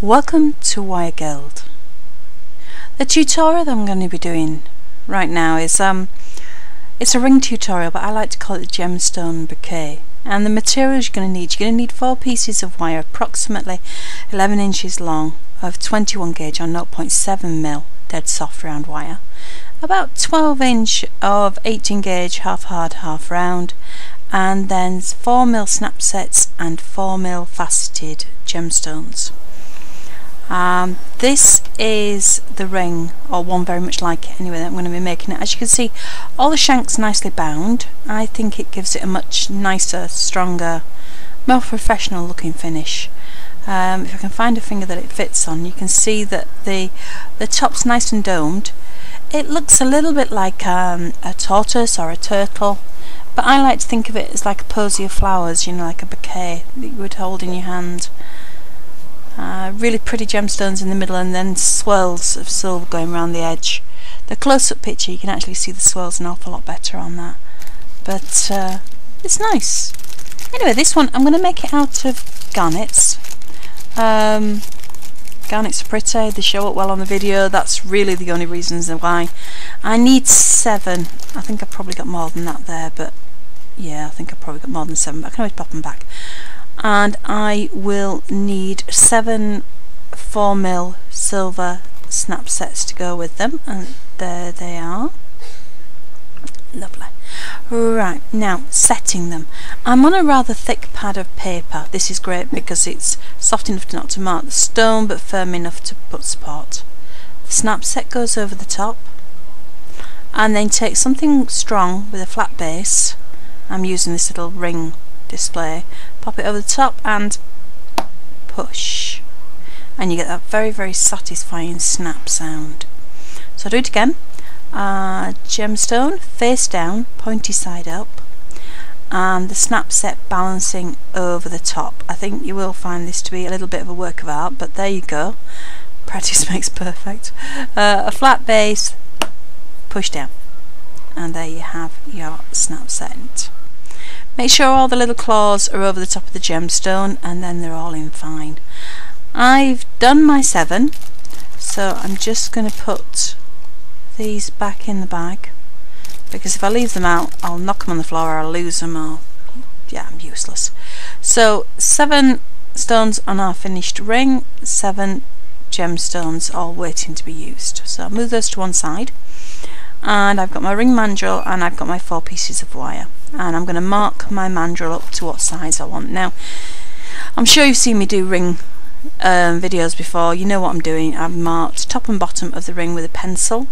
Welcome to Wire Guild. The tutorial that I'm going to be doing right now is it's a ring tutorial, but I like to call it the gemstone bouquet. And the materials you're going to need 4 pieces of wire approximately 11 inches long of 21 gauge on 0.7mm dead soft round wire, about 12 inch of 18 gauge half hard half round, and then 4mm snap sets and 4mm faceted gemstones. This is the ring, or one very much like it anyway, that I'm going to be making it. As you can see, all the shanks nicely bound. I think it gives it a much nicer, stronger, more professional looking finish. If I can find a finger that it fits on, you can see that the top's nice and domed. It looks a little bit like a tortoise or a turtle, but I like to think of it as like a posy of flowers, you know, like a bouquet that you would hold in your hand. Really pretty gemstones in the middle, and then swirls of silver going around the edge. The close-up picture, you can actually see the swirls an awful lot better on that, but it's nice. Anyway, this one I'm going to make it out of garnets. Garnets are pretty, they show up well on the video. That's really the only reasons why. I need 7. I think I've probably got more than that there, but yeah, I think I've probably got more than 7, but I can always pop them back. And I will need 7 4mm silver snap sets to go with them, and there they are. Lovely. Right, now setting them. I'm on a rather thick pad of paper. This is great because it's soft enough not to mark the stone, but firm enough to put support. The snap set goes over the top, and then take something strong with a flat base. I'm using this little ring display. Pop it over the top and push, and you get that very, very satisfying snap sound. So I'll do it again. Gemstone face down, pointy side up, and the snap set balancing over the top. I think you will find this to be a little bit of a work of art, but there you go. Practice makes perfect. A flat base, push down, and there you have your snap set. Make sure all the little claws are over the top of the gemstone, and then they're all in fine. I've done my 7, so I'm just going to put these back in the bag, because if I leave them out I'll knock them on the floor, or I'll lose them, or yeah, I'm useless. So 7 stones on our finished ring, 7 gemstones all waiting to be used. So I'll move those to one side, and I've got my ring mandrel and I've got my 4 pieces of wire, and I'm going to mark my mandrel up to what size I want. Now, I'm sure you've seen me do ring videos before. You know what I'm doing. I've marked top and bottom of the ring with a pencil.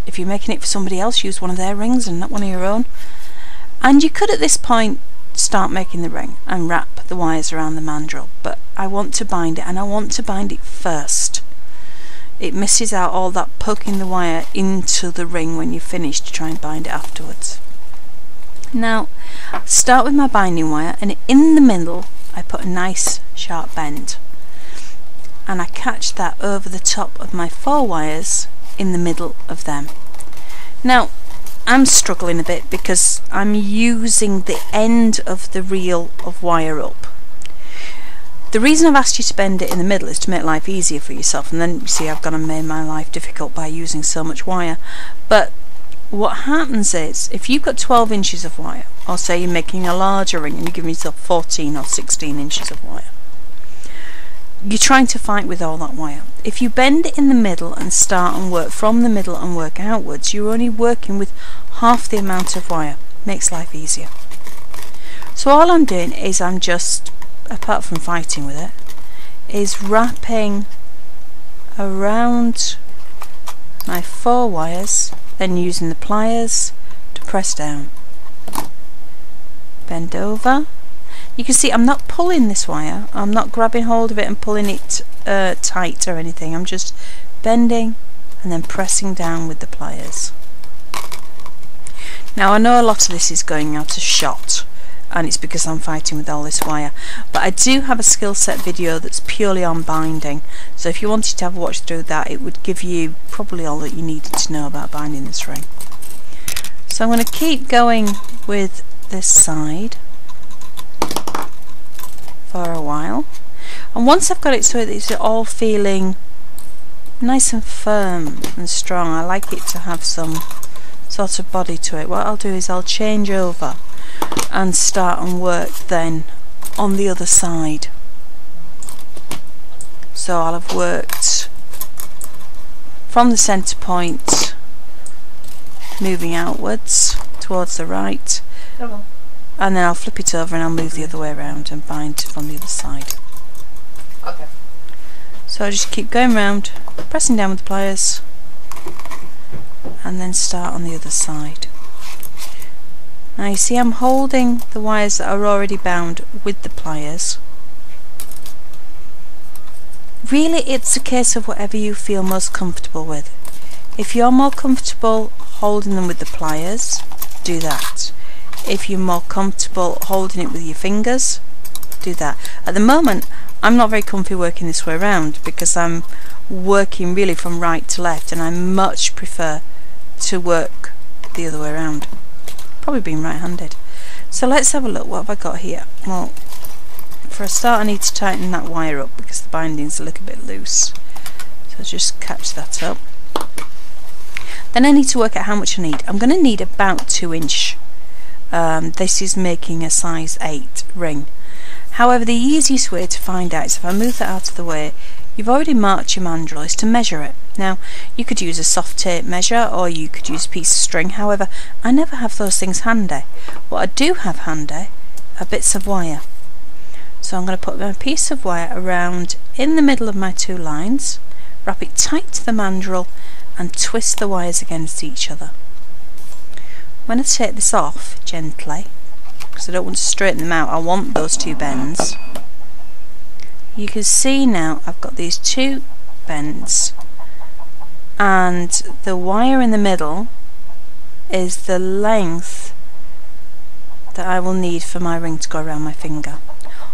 If you're making it for somebody else, use one of their rings and not one of your own. And you could at this point start making the ring and wrap the wires around the mandrel, but I want to bind it, and I want to bind it first. It misses out all that poking the wire into the ring when you finish to try and bind it afterwards. Now, start with my binding wire, and in the middle I put a nice sharp bend, and I catch that over the top of my 4 wires in the middle of them. Now, I'm struggling a bit because I'm using the end of the reel of wire up. The reason I've asked you to bend it in the middle is to make life easier for yourself, and then you see I've gone and made my life difficult by using so much wire. But what happens is, if you've got 12 inches of wire, or say you're making a larger ring and you're giving yourself 14 or 16 inches of wire, you're trying to fight with all that wire. If you bend it in the middle and start and work from the middle and work outwards, you're only working with half the amount of wire. Makes life easier. So all I'm doing is I'm just, apart from fighting with it, is wrapping around my 4 wires, then using the pliers to press down. Bend over. You can see I'm not pulling this wire, I'm not grabbing hold of it and pulling it tight or anything. I'm just bending and then pressing down with the pliers. Now, I know a lot of this is going out of shot, and it's because I'm fighting with all this wire, but I do have a skill set video that's purely on binding, so if you wanted to have a watch through that, it would give you probably all that you needed to know about binding this ring. So I'm going to keep going with this side for a while. And once I've got it so that it's all feeling nice and firm and strong, I like it to have some sort of body to it, what I'll do is I'll change over and start and work then on the other side. So I'll have worked from the centre point, moving outwards towards the right, and then I'll flip it over and I'll move the other way around and bind from the other side. Okay. So I just keep going round, pressing down with the pliers, and then start on the other side. Now you see I'm holding the wires that are already bound with the pliers. Really, it's a case of whatever you feel most comfortable with. If you're more comfortable holding them with the pliers, do that. If you're more comfortable holding it with your fingers, do that. At the moment, I'm not very comfy working this way around because I'm working really from right to left, and I much prefer to work the other way around. Probably being right-handed. So let's have a look. What have I got here? Well, for a start I need to tighten that wire up because the binding's a little bit loose. So just catch that up. Then I need to work out how much I need. I'm going to need about 2 inch. This is making a size 8 ring. However, the easiest way to find out is if I move that out of the way, you've already marked your mandrel, is to measure it. Now, you could use a soft tape measure or you could use a piece of string. However, I never have those things handy. What I do have handy are bits of wire. So I'm going to put my piece of wire around in the middle of my 2 lines, wrap it tight to the mandrel and twist the wires against each other. When I take this off gently, because I don't want to straighten them out, I want those 2 bends. You can see now I've got these 2 bends, and the wire in the middle is the length that I will need for my ring to go around my finger,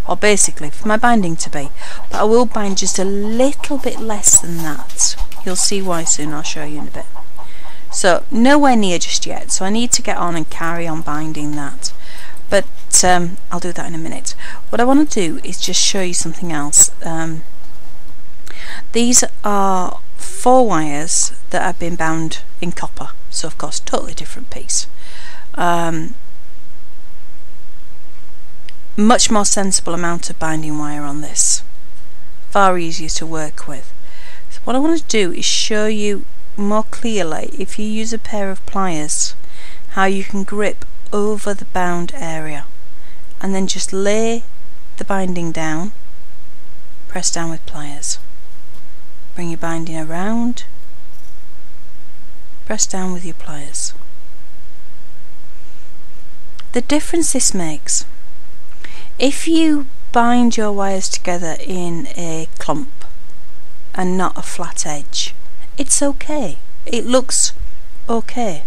or basically for my binding to be, but I will bind just a little bit less than that. You'll see why soon, I'll show you in a bit. So nowhere near just yet, so I need to get on and carry on binding that, but I'll do that in a minute. What I want to do is just show you something else. These are 4 wires that have been bound in copper, so of course totally different piece. Much more sensible amount of binding wire on this, far easier to work with. So what I want to do is show you more clearly, if you use a pair of pliers, how you can grip over the bound area and then just lay the binding down, press down with pliers, bring your binding around, press down with your pliers. The difference this makes, if you bind your wires together in a clump and not a flat edge, it's okay. It looks okay.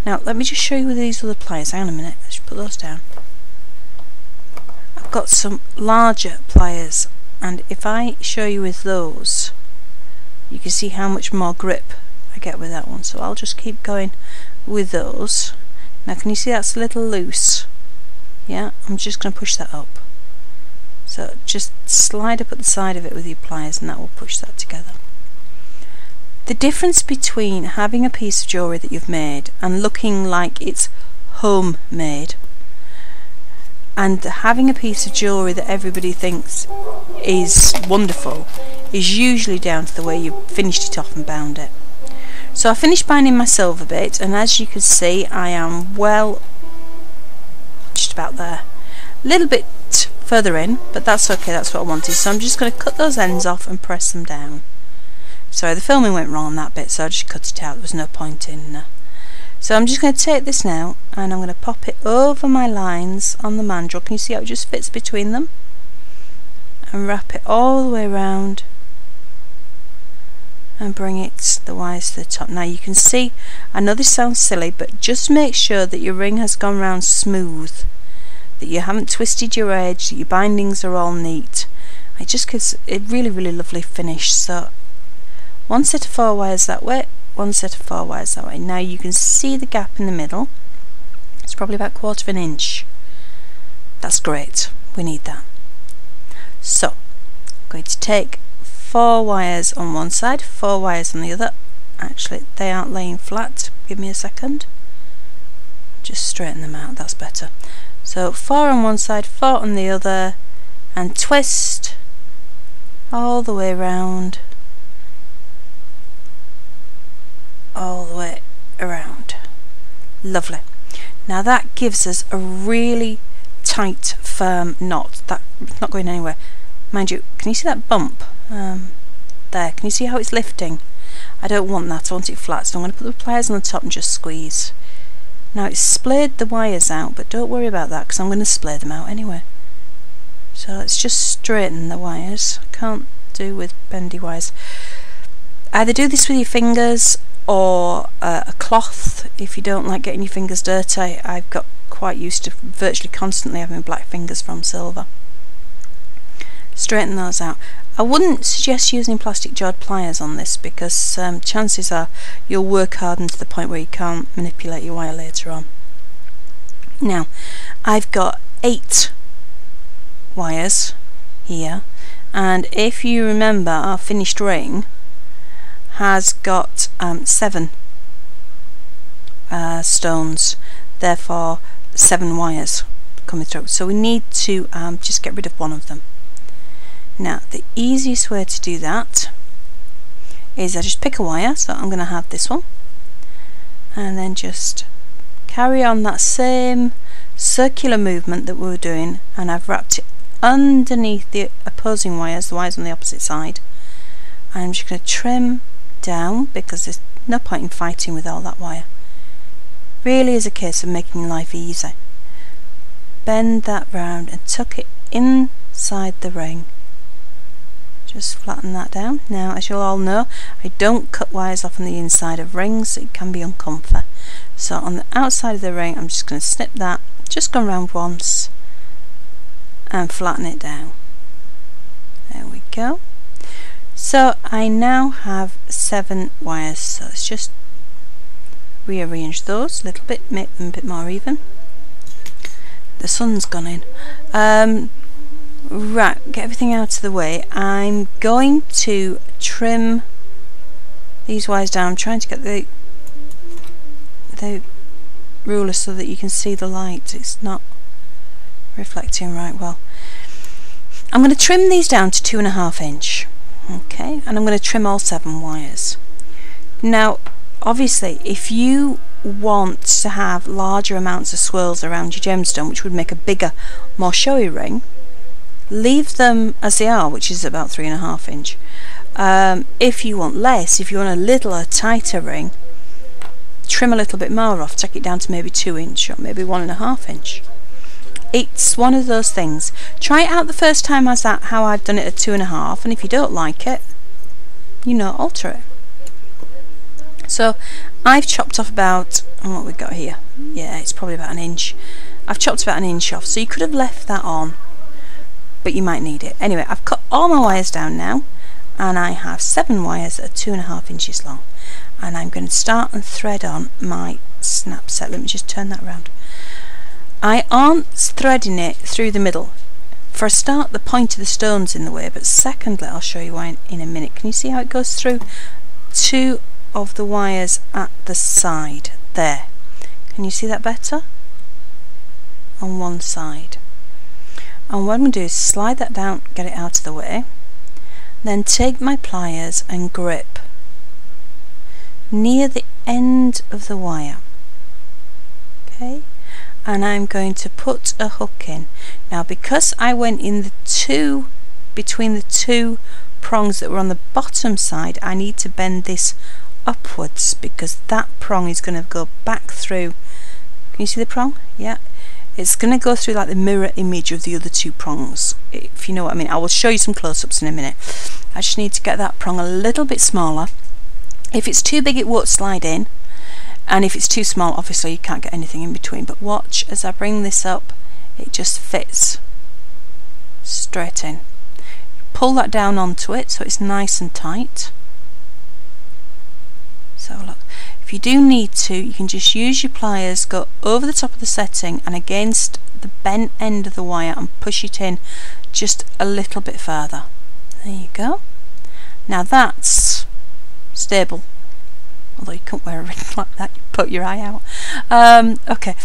Now let me just show you with these other pliers. Hang on a minute, let's put those down. I've got some larger pliers, and if I show you with those, you can see how much more grip I get with that one. So I'll just keep going with those. Now can you see that's a little loose? Yeah, I'm just going to push that up. So just slide up at the side of it with your pliers and that will push that together. The difference between having a piece of jewellery that you've made and looking like it's homemade and having a piece of jewellery that everybody thinks is wonderful is usually down to the way you finished it off and bound it. So I finished binding my silver bit, and as you can see I am well just about there. A little bit further in, but that's okay, that's what I wanted. So I'm just going to cut those ends off and press them down. Sorry, the filming went wrong on that bit, so I just cut it out. There was no point in. So I'm just going to take this now and I'm going to pop it over my lines on the mandrel. Can you see how it just fits between them? And wrap it all the way around and bring it the wires to the top. Now you can see, I know this sounds silly, but just make sure that your ring has gone round smooth, that you haven't twisted your edge, that your bindings are all neat. It just gives a really, really lovely finish. So one set of 4 wires that way, one set of 4 wires that way. Now you can see the gap in the middle. It's probably about 1/4 of an inch. That's great, we need that. So I'm going to take 4 wires on one side, 4 wires on the other. Actually, they aren't laying flat. Give me a second. Just straighten them out, that's better. So 4 on one side, 4 on the other, and twist all the way around. All the way around. Lovely. Now that gives us a really tight, firm knot. That's not going anywhere. Mind you, can you see that bump? There. Can you see how it's lifting? I don't want that. I want it flat. So I'm going to put the pliers on the top and just squeeze. Now it's splayed the wires out, but don't worry about that because I'm going to splay them out anyway. So let's just straighten the wires. I can't do with bendy wires. Either do this with your fingers or a cloth if you don't like getting your fingers dirty. I've got quite used to virtually constantly having black fingers from silver. Straighten those out. I wouldn't suggest using plastic jawed pliers on this because chances are you'll work hardened to the point where you can't manipulate your wire later on. Now I've got 8 wires here, and if you remember, our finished ring has got 7 stones, therefore 7 wires coming through, so we need to just get rid of one of them. Now the easiest way to do that is I just pick a wire, so I'm going to have this one, and then just carry on that same circular movement that we were doing, and I've wrapped it underneath the opposing wires, the wires on the opposite side. I'm just going to trim down because there's no point in fighting with all that wire. Really is a case of making life easy. Bend that round and tuck it inside the ring. Just flatten that down. Now, as you'll all know, I don't cut wires off on the inside of rings. It can be uncomfy. So on the outside of the ring, I'm just going to snip that, just go around once and flatten it down. There we go. So I now have 7 wires. So let's just rearrange those a little bit, make them a bit more even. The sun's gone in. Right, get everything out of the way. I'm going to trim these wires down. I'm trying to get the ruler so that you can see the light. It's not reflecting right well. I'm going to trim these down to 2.5 inch. Okay, and I'm going to trim all 7 wires. Now, obviously, if you want to have larger amounts of swirls around your gemstone, which would make a bigger, more showy ring, leave them as they are, which is about 3.5 inch. If you want less, if you want a littler, tighter ring, trim a little bit more off, take it down to maybe 2 inch or maybe 1.5 inch. It's one of those things. Try it out the first time as that, how I've done it at 2.5, and if you don't like it, you know, alter it. So I've chopped off about, what we've got here, yeah, it's probably about 1 inch. I've chopped about 1 inch off, so you could have left that on, but you might need it. Anyway, I've cut all my wires down now, and I have 7 wires that are 2.5 inches long, and I'm going to start and thread on my snap set. Let me just turn that around. I aren't threading it through the middle. For a start, the point of the stone's in the way, but secondly, I'll show you why in a minute. Can you see how it goes through 2 of the wires at the side there? Can you see that better? On one side. And what I'm going to do is slide that down, get it out of the way, then take my pliers and grip near the end of the wire. Okay, and I'm going to put a hook in. Now, because I went in between the 2 prongs that were on the bottom side, I need to bend this upwards because that prong is going to go back through. Can you see the prong? Yeah. It's going to go through like the mirror image of the other 2 prongs, if you know what I mean. I will show you some close-ups in a minute. I just need to get that prong a little bit smaller. If it's too big, it won't slide in, and if it's too small, obviously you can't get anything in between. But watch as I bring this up, it just fits straight in. Pull that down onto it so it's nice and tight. So look, if you do need to, you can just use your pliers, go over the top of the setting and against the bent end of the wire and push it in just a little bit further. There you go. Now that's stable, although you can't wear a ring like that, you put your eye out. Okay,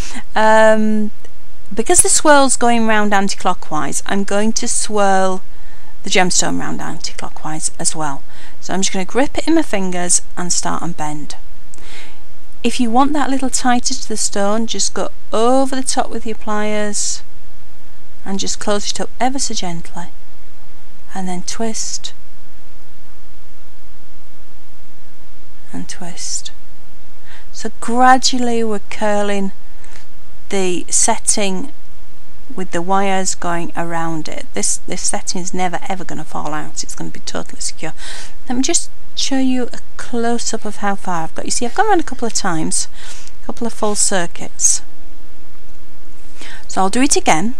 because the swirl's going round anti-clockwise, I'm going to swirl the gemstone round anti-clockwise as well. So I'm just going to grip it in my fingers and start and bend. If you want that a little tighter to the stone, just go over the top with your pliers and just close it up ever so gently, and then twist and twist. So gradually we're curling the setting with the wires going around it. This setting is never ever going to fall out. It's going to be totally secure. Let me just show you a close-up of how far I've got. You see, I've gone around a couple of times, a couple of full circuits. So I'll do it again.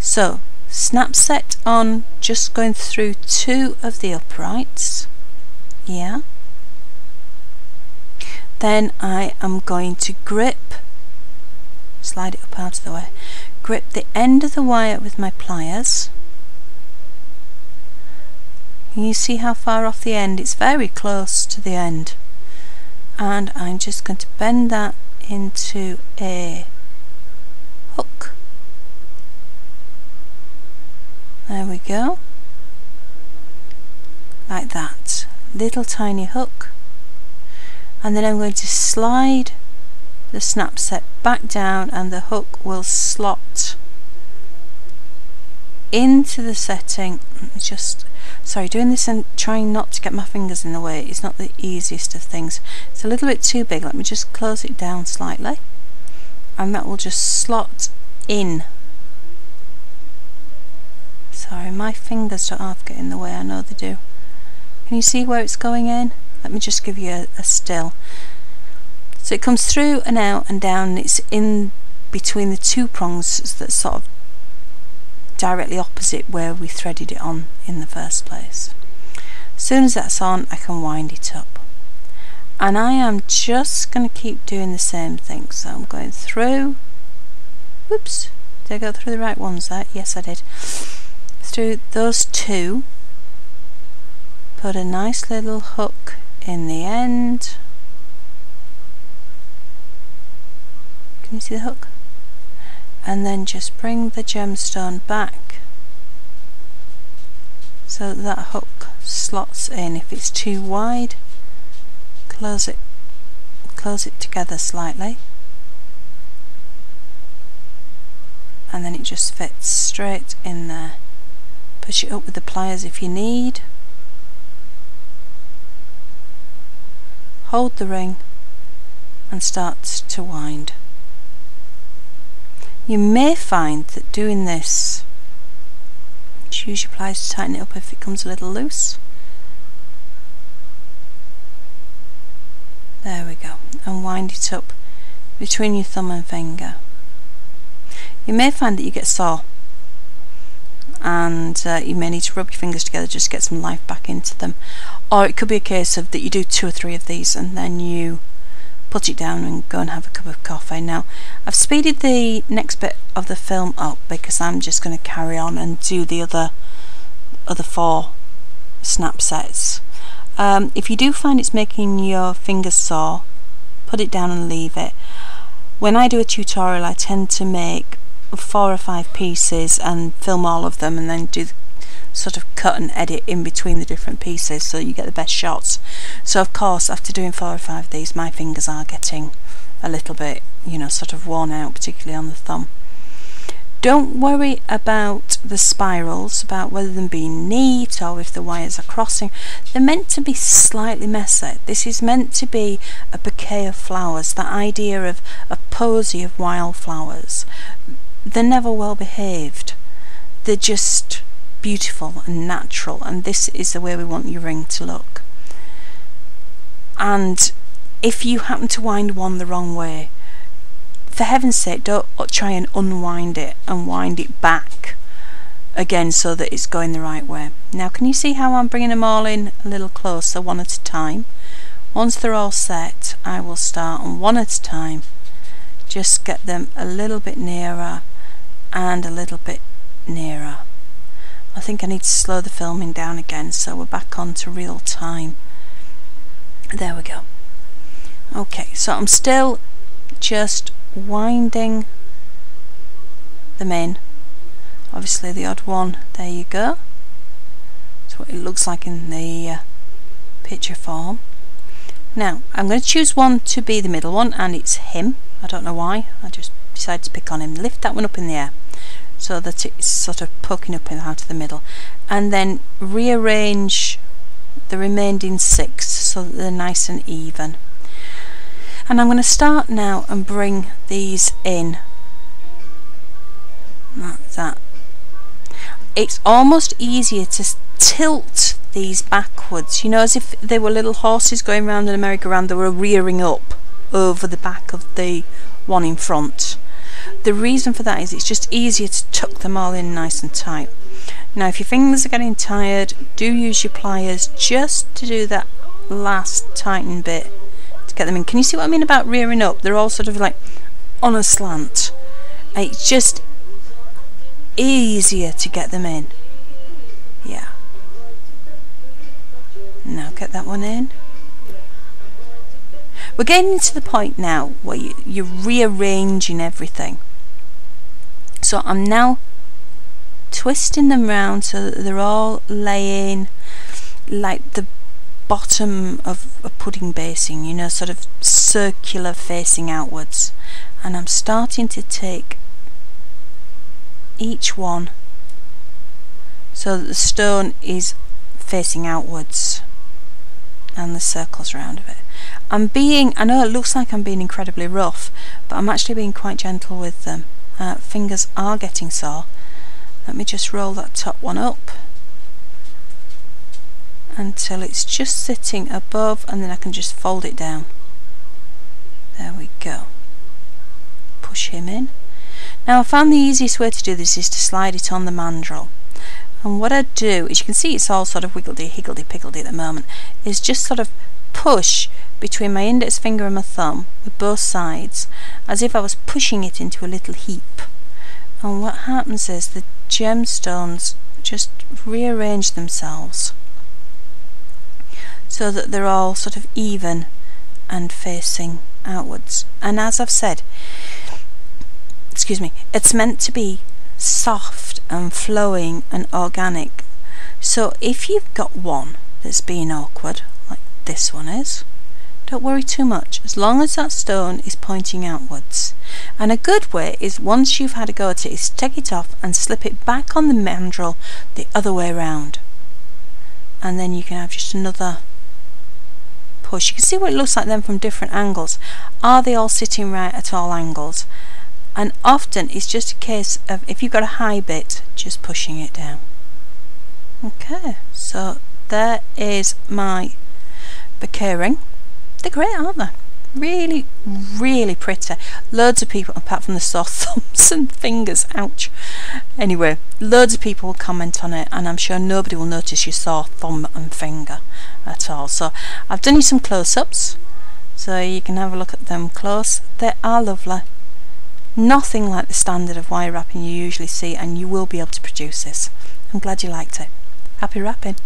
So snap set on, just going through 2 of the uprights. Yeah. Then I am going to grip, slide it up out of the way, grip the end of the wire with my pliers. Can you see how far off the end? It's very close to the end. And I'm just going to bend that into a hook. There we go. Like that. Little tiny hook. And then I'm going to slide the snap set back down, and the hook will slot into the setting. Just sorry, doing this and trying not to get my fingers in the way is not the easiest of things. It's a little bit too big. Let me just close it down slightly, and that will just slot in. Sorry, my fingers don't half get in the way, I know they do. Can you see where it's going in? Let me just give you a still. So it comes through and out and down, and it's in between the 2 prongs that's sort of directly opposite where we threaded it on in the first place. As soon as that's on, I can wind it up. And I am just going to keep doing the same thing. So I'm going through, whoops, did I go through the right ones there? Yes, I did. Through those 2, put a nice little hook in the end. Can you see the hook? And then just bring the gemstone back so that hook slots in. If it's too wide, close it together slightly, and then it just fits straight in there. Push it up with the pliers if you need. Hold the ring and start to wind. You may find that doing this, just use your pliers to tighten it up if it comes a little loose. There we go, and wind it up between your thumb and finger. You may find that you get sore, and you may need to rub your fingers together just to get some life back into them. Or it could be a case of that you do 2 or 3 of these and then you put it down and go and have a cup of coffee. Now I've speeded the next bit of the film up because I'm just going to carry on and do the other 4 snap sets. If you do find it's making your fingers sore, put it down and leave it. When I do a tutorial, I tend to make 4 or 5 pieces and film all of them, and then do sort of cut and edit in between the different pieces so you get the best shots. So of course, after doing 4 or 5 of these, my fingers are getting a little bit, you know, sort of worn out, particularly on the thumb. Don't worry about the spirals, about whether them being neat or if the wires are crossing. They're meant to be slightly messy. This is meant to be a bouquet of flowers, that idea of a posy of wildflowers. They're never well behaved. They're just beautiful and natural, and this is the way we want your ring to look. And if you happen to wind one the wrong way, for heaven's sake, don't try and unwind it and wind it back again so that it's going the right way. Now can you see how I'm bringing them all in a little closer, one at a time? Once they're all set, I will start on one at a time, just get them a little bit nearer and a little bit nearer. I think I need to slow the filming down again, so we're back on to real time. There we go. Okay, so I'm still just winding them in. Obviously the odd one, there you go. That's what it looks like in the picture form. Now I'm going to choose one to be the middle one, and it's him. I don't know why, I just decided to pick on him. Lift that one up in the air so that it's sort of poking up out of the middle, and then rearrange the remaining 6 so that they're nice and even. And I'm going to start now and bring these in like that. It's almost easier to tilt these backwards, you know, as if they were little horses going round in a merry-go-round. They were rearing up over the back of the one in front. The reason for that is it's just easier to tuck them all in nice and tight. Now if your fingers are getting tired, do use your pliers just to do that last tighten bit to get them in. Can you see what I mean about rearing up? They're all sort of like on a slant. It's just easier to get them in. Yeah. Now get that one in. We're getting to the point now where you're rearranging everything. So I'm now twisting them round so that they're all laying like the bottom of a pudding basin, you know, sort of circular facing outwards. And I'm starting to take each one so that the stone is facing outwards and the circles around of it. I know it looks like I'm being incredibly rough, but I'm actually being quite gentle with them. Fingers are getting sore. Let me just roll that top one up until it's just sitting above, and then I can just fold it down. There we go. Push him in. Now I found the easiest way to do this is to slide it on the mandrel. And what I do is, you can see it's all sort of higgledy-piggledy at the moment, is just sort of push between my index finger and my thumb with both sides as if I was pushing it into a little heap. And what happens is the gemstones just rearrange themselves so that they're all sort of even and facing outwards. And as I've said, excuse me, it's meant to be soft and flowing and organic. So if you've got one that's being awkward, like this one is, don't worry too much, as long as that stone is pointing outwards. And a good way is, once you've had a go at it, is take it off and slip it back on the mandrel the other way around, and then you can have just another push. You can see what it looks like then from different angles. Are they all sitting right at all angles? And often it's just a case of, if you've got a high bit, just pushing it down. Okay, so there is my bouquet ring. They're great, aren't they? Really, really pretty. Loads of people, apart from the sore thumbs and fingers, ouch. Anyway, loads of people will comment on it, and I'm sure nobody will notice your sore thumb and finger at all. So I've done you some close-ups, so you can have a look at them close. They are lovely. Nothing like the standard of wire wrapping you usually see, and you will be able to produce this. I'm glad you liked it. Happy wrapping.